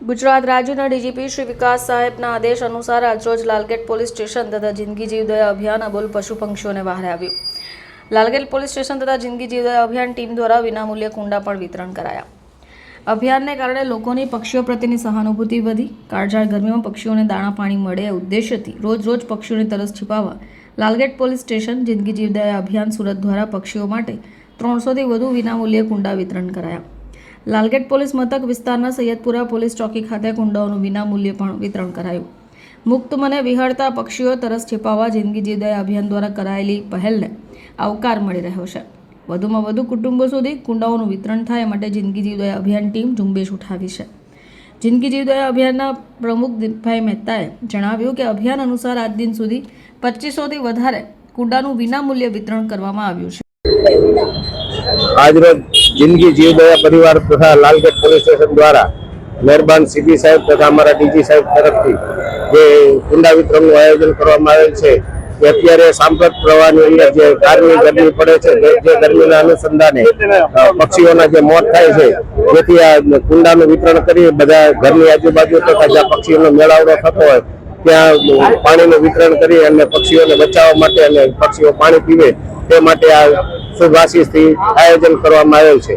ગુજરાત રાજ્યના ડીજીપી શ્રી વિકાસ સાહેબના આદેશ અનુસાર આજરોજ લાલગેટ પોલીસ સ્ટેશન તથા જિંદગી જીવદયા અભિયાન અબોલ પશુ પંક્ષીઓને બહાર આવ્યું। લાલગેટ પોલીસ સ્ટેશન તથા જિંદગી જીવદયા અભિયાન ટીમ દ્વારા વિનામૂલ્યે કુંડા પણ વિતરણ કરાયા। અભિયાનને કારણે લોકોની પક્ષીઓ પ્રત્યેની સહાનુભૂતિ વધી। કાળઝાળ ગરમીમાં પક્ષીઓને દાણા પાણી મળે એ ઉદ્દેશ્યથી રોજ પક્ષીઓની તરસ छिपाવવા લાલગેટ પોલીસ સ્ટેશન જિંદગી જીવદયા અભિયાન સુરત દ્વારા પક્ષીઓ માટે 300થી વધુ વિનામૂલ્યે કુંડા વિતરણ કરાયા। લાલગેટ પોલીસ મથક વિસ્તારના સૈયદપુરા પોલીસ ચોકી ખાતે કુંડાઓનું વિનામૂલ્યે પણ વિતરણ કરાયું। મુક્ત મને વિહળતા પક્ષીઓ તરસ छिपाવવા જિંદગી જીવદયા અભિયાન દ્વારા કરાયેલી પહેલને આવકાર મળી રહ્યો છે। વધુમાં વધુ કુટુંબો સુધી કુંડાઓનું વિતરણ થાય એ માટે જિંદગી જીવદયા અભિયાન ટીમ ઝુંબેશ ઉઠાવી છે। જિંદગી જીવદયા અભિયાનના પ્રમુખ દીપભાઈ મહેતાએ જણાવ્યું કે અભિયાન અનુસાર આજ દિન સુધી 2500થી વધારે કુંડાનું વિનામૂલ્યે વિતરણ કરવામાં આવ્યું છે। आज रोज जिंदगी जीवदया परिवार तथा लालगेट पुलिस स्टेशन द्वारा मेहरबान सीपी साहेब तथा हमारा डीजी साहेब तरफथी जे कुंडा वितरण आयोजन करवामां आवेल छे। अत्यारे सांप्रत प्रवाहनी अंदर जे गरमी पड़े छे जे गरमीना अनुसंधाने पक्षीओना जे मौत थाय छे जेथी आ कुंडानुं वितरण करी बधा घरनी आजुबाजु तथा ज्यां पक्षीओनो मेळावडो थतो होय त्यां पाणीनुं वितरण करी अने पक्षीओने बचाववा माटे अने पक्षीओ पाणी पीवे ते माटे आ शुभ आशीष थी आयोजन करवामां आवेल छे।